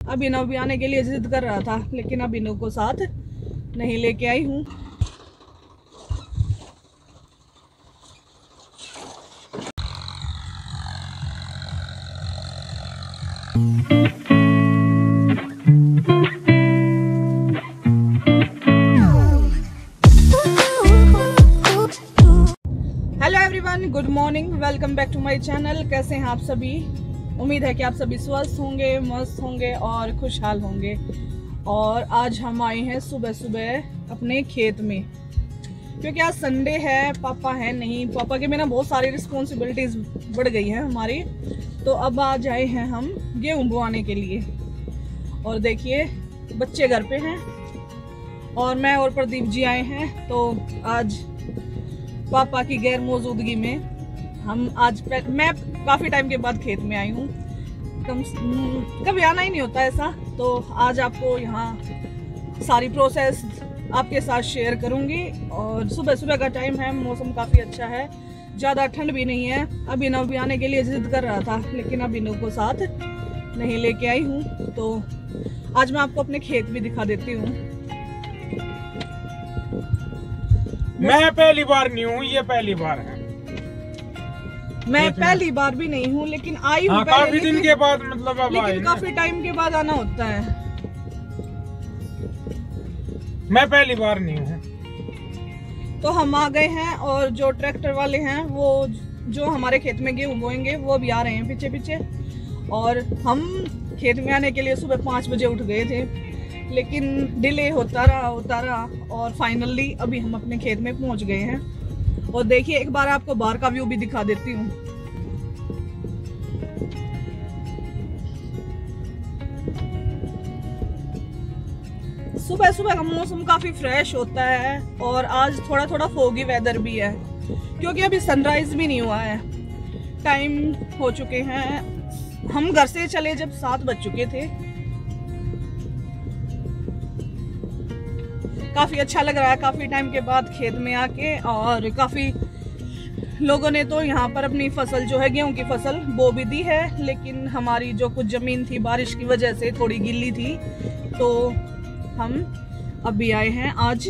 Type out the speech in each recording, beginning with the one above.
अभिनव भी आने के लिए जिद कर रहा था, लेकिन अभिनव को साथ नहीं लेके आई हूँ। Hello everyone, good morning, welcome back to my channel. कैसे हैं आप सभी? उम्मीद है कि आप सभी स्वस्थ होंगे, मस्त होंगे और खुशहाल होंगे। और आज हम आए हैं सुबह सुबह अपने खेत में, क्योंकि आज संडे है, पापा है नहीं। पापा के बिना बहुत सारी रिस्पॉन्सिबिलिटीज बढ़ गई हैं हमारी, तो अब आज आए हैं हम गेहूँ बोआने के लिए। और देखिए बच्चे घर पे हैं और मैं और प्रदीप जी आए हैं। तो आज पापा की गैर मौजूदगी में हम मैं काफ़ी टाइम के बाद खेत में आई हूँ। कभी आना ही नहीं होता ऐसा, तो आज आपको यहाँ सारी प्रोसेस आपके साथ शेयर करूँगी। और सुबह सुबह का टाइम है, मौसम काफ़ी अच्छा है, ज़्यादा ठंड भी नहीं है। अभिनव भी आने के लिए जिद कर रहा था, लेकिन अभिनव को साथ नहीं लेके आई हूँ। तो आज मैं आपको अपने खेत भी दिखा देती हूँ। मैं पहली बार नहीं हूँ, ये पहली बार है। मैं पहली बार भी नहीं हूँ, लेकिन आई हूँ काफी दिन के बाद, मतलब अब लेकिन काफी टाइम के बाद आना होता है। मैं पहली बार नहीं हूँ। तो हम आ गए हैं और जो ट्रैक्टर वाले हैं वो जो हमारे खेत में गेहूँ बोएंगे वो भी आ रहे हैं पीछे पीछे। और हम खेत में आने के लिए सुबह 5 बजे उठ गए थे, लेकिन डिले होता रहा और फाइनली अभी हम अपने खेत में पहुंच गए हैं। और देखिए एक बार आपको बाहर का व्यू भी दिखा देती हूँ। सुबह सुबह का मौसम काफी फ्रेश होता है और आज थोड़ा थोड़ा फोगी वेदर भी है, क्योंकि अभी सनराइज भी नहीं हुआ है। टाइम हो चुके हैं, हम घर से चले जब 7 बज चुके थे। काफ़ी अच्छा लग रहा है काफ़ी टाइम के बाद खेत में आके। और काफ़ी लोगों ने तो यहाँ पर अपनी फसल जो है गेहूं की फसल बो भी दी है, लेकिन हमारी जो कुछ ज़मीन थी बारिश की वजह से थोड़ी गीली थी, तो हम अभी आए हैं आज।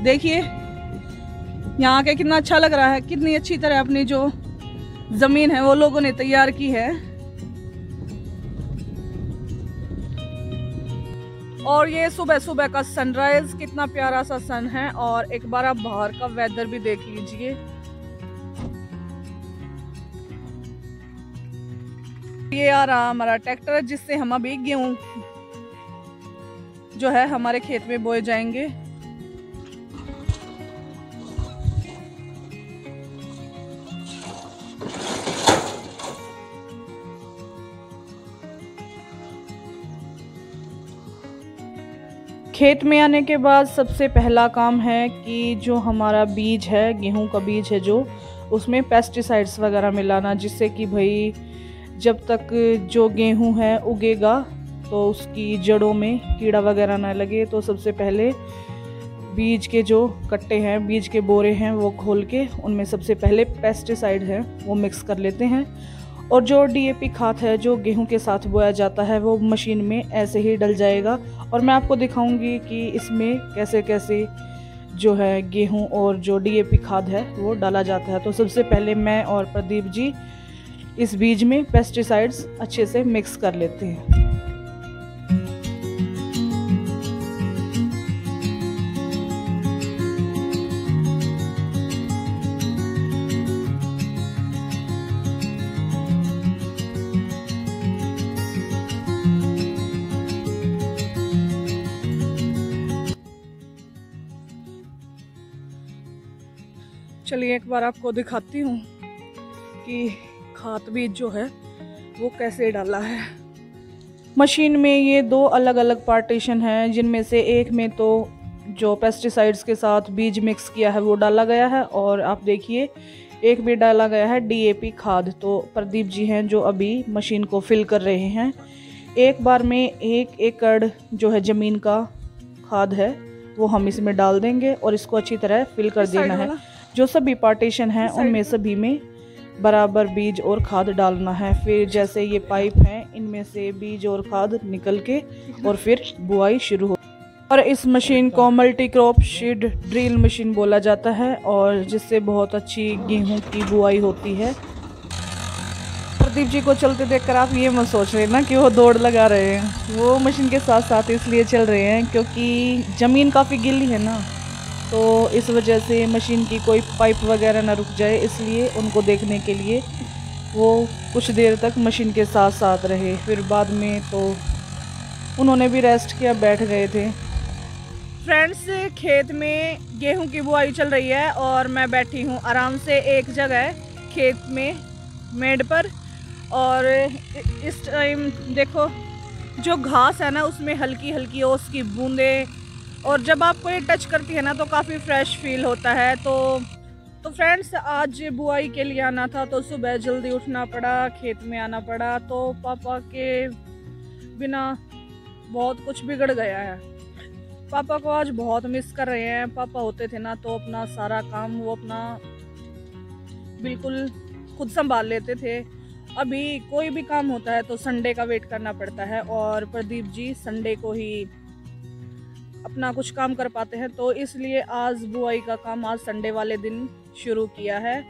देखिए यहाँ के कितना अच्छा लग रहा है, कितनी अच्छी तरह अपनी जो ज़मीन है वो लोगों ने तैयार की है। और ये सुबह सुबह का सनराइज, कितना प्यारा सा सन है। और एक बार आप बाहर का वेदर भी देख लीजिए। ये आ रहा हमारा ट्रैक्टर, जिससे हम अभी गेहूं जो है हमारे खेत में बोए जाएंगे। खेत में आने के बाद सबसे पहला काम है कि जो हमारा बीज है, गेहूं का बीज है, जो उसमें पेस्टिसाइड्स वगैरह मिलाना, जिससे कि भाई जब तक जो गेहूं है उगेगा तो उसकी जड़ों में कीड़ा वगैरह ना लगे। तो सबसे पहले बीज के जो कट्टे हैं, बीज के बोरे हैं, वो खोल के उनमें सबसे पहले पेस्टिसाइड है वो मिक्स कर लेते हैं। और जो डीएपी खाद है जो गेहूं के साथ बोया जाता है वो मशीन में ऐसे ही डल जाएगा। और मैं आपको दिखाऊंगी कि इसमें कैसे कैसे जो है गेहूं और जो डीएपी खाद है वो डाला जाता है। तो सबसे पहले मैं और प्रदीप जी इस बीज में पेस्टिसाइड्स अच्छे से मिक्स कर लेते हैं। चलिए एक बार आपको दिखाती हूँ कि खाद बीज जो है वो कैसे डाला है। मशीन में ये 2 अलग अलग पार्टीशन हैं, जिनमें से एक में तो जो पेस्टिसाइड्स के साथ बीज मिक्स किया है वो डाला गया है, और आप देखिए एक भी डाला गया है डीएपी खाद। तो प्रदीप जी हैं जो अभी मशीन को फिल कर रहे हैं। एक बार में 1 एकड़ जो है ज़मीन का खाद है वो हम इसमें डाल देंगे और इसको अच्छी तरह फिल कर देना है। जो सभी पार्टीशन हैं उनमें सभी में बराबर बीज और खाद डालना है। फिर जैसे ये पाइप हैं, इनमें से बीज और खाद निकल के और फिर बुआई शुरू हो। और इस मशीन को multi crop seed drill machine बोला जाता है, और जिससे बहुत अच्छी गेहूं की बुआई होती है। प्रदीप जी को चलते देखकर आप ये मत सोच रहे ना कि वो दौड़ लगा रहे हैं। वो मशीन के साथ साथ इसलिए चल रहे हैं क्योंकि ज़मीन काफ़ी गीली है ना, तो इस वजह से मशीन की कोई पाइप वगैरह ना रुक जाए, इसलिए उनको देखने के लिए वो कुछ देर तक मशीन के साथ साथ रहे। फिर बाद में तो उन्होंने भी रेस्ट किया, बैठ गए थे। फ्रेंड्स, खेत में गेहूं की बुआई चल रही है और मैं बैठी हूं आराम से एक जगह खेत में मेड़ पर। और इस टाइम देखो जो घास है ना, उसमें हल्की हल्की ओस की बूंदें, और जब आपको ये टच करती है ना तो काफ़ी फ्रेश फील होता है। तो फ्रेंड्स, आज बुआई के लिए आना था तो सुबह जल्दी उठना पड़ा, खेत में आना पड़ा। तो पापा के बिना बहुत कुछ बिगड़ गया है। पापा को आज बहुत मिस कर रहे हैं। पापा होते थे ना तो अपना सारा काम वो अपना बिल्कुल खुद संभाल लेते थे। अभी कोई भी काम होता है तो संडे का वेट करना पड़ता है, और प्रदीप जी संडे को ही अपना कुछ काम कर पाते हैं। तो इसलिए आज बुआई का काम आज संडे वाले दिन शुरू किया है।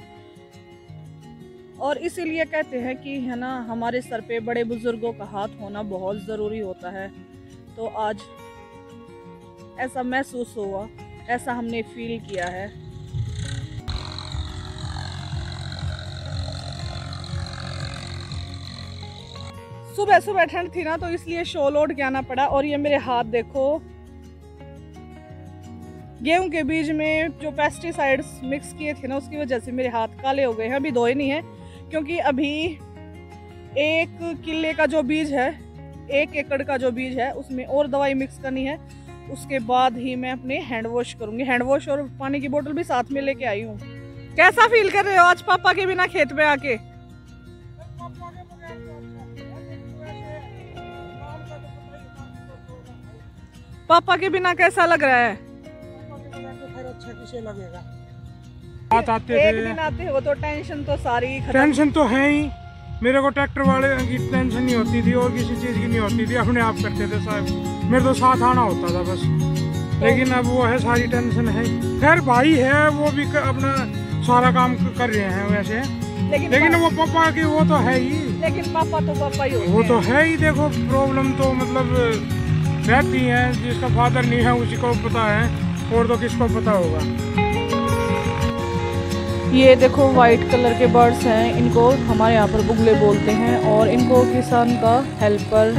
और इसीलिए कहते हैं कि है ना, हमारे सर पे बड़े बुजुर्गों का हाथ होना बहुत ज़रूरी होता है। तो आज ऐसा महसूस हुआ, ऐसा हमने फील किया है। सुबह सुबह ठंड थी ना तो इसलिए शॉल ओढ़ के आना पड़ा। और ये मेरे हाथ देखो, गेहूं के बीज में जो पेस्टिसाइड्स मिक्स किए थे ना, उसकी वजह से मेरे हाथ काले हो गए हैं। अभी धोए नहीं है क्योंकि अभी 1 किले का जो बीज है, 1 एकड़ का जो बीज है, उसमें और दवाई मिक्स करनी है। उसके बाद ही मैं अपने हैंड वॉश करूंगी। हैंड वॉश और पानी की बोतल भी साथ में लेके आई हूँ। कैसा फील कर रहे हो आज पापा के बिना खेत में आके? पापा के बिना कैसा लग रहा है? अच्छा किसे लगेगा। एक दिन आते हो तो टेंशन तो सारी खत्म। टेंशन तो है ही। मेरे को ट्रैक्टर वाले की टेंशन नहीं होती थी और किसी चीज की नहीं होती थी, अपने आप करते थे साहब। मेरे तो साथ आना होता था बस। लेकिन अब वो है, सारी टेंशन है। खैर भाई है, वो भी अपना सारा काम कर रहे हैं वैसे। लेकिन वो पापा की वो तो है ही। लेकिन पापा तो पापा ही होते वो तो है ही। देखो प्रॉब्लम तो मतलब रहती है, जिसका फादर नहीं है उसी को पता है, और तो किसको पता होगा। ये देखो वाइट कलर के बर्ड्स हैं, इनको हमारे यहाँ पर बुगले बोलते हैं, और इनको किसान का हेल्पर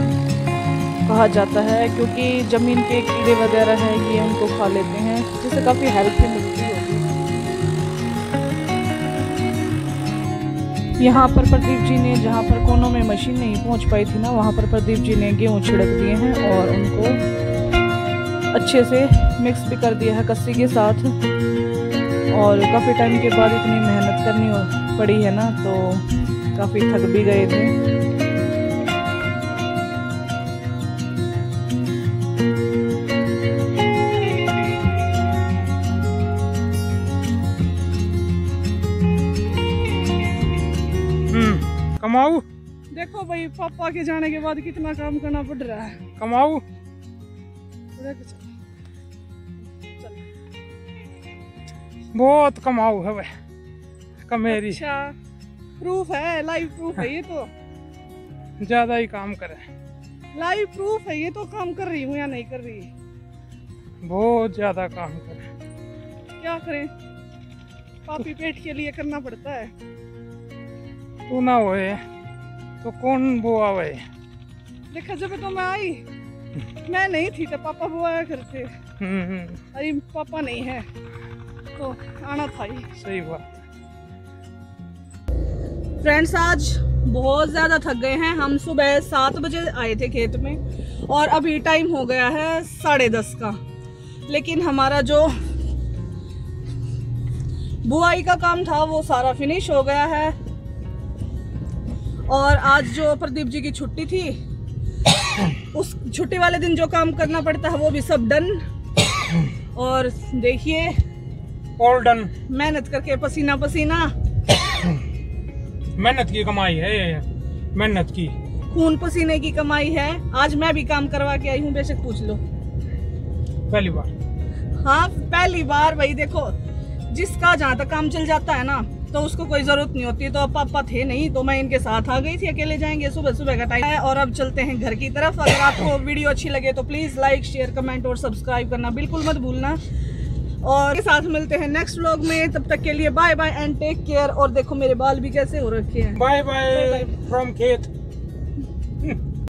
कहा जाता है क्योंकि ज़मीन के कीड़े वगैरह हैं, ये उनको खा लेते हैं, जिससे काफ़ी हेल्प भी मिलती होगी। यहाँ पर प्रदीप जी ने, जहाँ पर कोनों में मशीन नहीं पहुँच पाई थी ना, वहाँ पर प्रदीप जी ने गेहूँ छिड़क दिए हैं और उनको अच्छे से मिक्स भी कर दिया है कस्सी के साथ। और काफ़ी टाइम के बाद इतनी मेहनत करनी पड़ी है ना, तो काफ़ी थक भी गए थे। कमाऊ देखो भाई, पापा के जाने के बाद कितना काम करना पड़ रहा है। कमाऊ बहुत कमाऊ है वह कमेरी। अच्छा, प्रूफ है, लाइव प्रूफ है ये तो। ज्यादा ही काम करे, लाइव प्रूफ है ये तो। काम कर रही हूँ या नहीं कर रही? बहुत ज्यादा काम करे। क्या करें, पापी पेट के लिए करना पड़ता है। तू ना होए तो कौन बुआ हुए? देखा जब तो मैं आई, मैं नहीं थी तो पापा बुआ करते। अरे पापा नहीं है तो आना था ही। सही बात। फ्रेंड्स, आज बहुत ज़्यादा थक गए हैं। हम सुबह 7 बजे आए थे खेत में और अभी टाइम हो गया है 10:30 का। लेकिन हमारा जो बुआई का काम था वो सारा फिनिश हो गया है। और आज जो प्रदीप जी की छुट्टी थी, उस छुट्टी वाले दिन जो काम करना पड़ता है वो भी सब डन। और देखिए, ऑल डन। मेहनत करके पसीना पसीना मेहनत की कमाई है ये, मेहनत की, खून पसीने की कमाई है। आज मैं भी काम करवा के आई हूँ, बेशक पूछ लो। पहली बार। हाँ पहली बार। भाई देखो, जिसका जहाँ तक काम चल जाता है ना तो उसको कोई जरूरत नहीं होती। तो अब पापा थे नहीं तो मैं इनके साथ आ गई थी। अकेले जाएंगे, सुबह सुबह का टाइम है। और अब चलते हैं घर की तरफ। अगर आपको वीडियो अच्छी लगे तो प्लीज लाइक, शेयर, कमेंट और सब्सक्राइब करना बिल्कुल मत भूलना। और साथ मिलते हैं नेक्स्ट व्लॉग में। तब तक के लिए bye bye and take care. और देखो मेरे बाल भी कैसे हो रखे हैं। बाय बाय फ्रॉम खेत।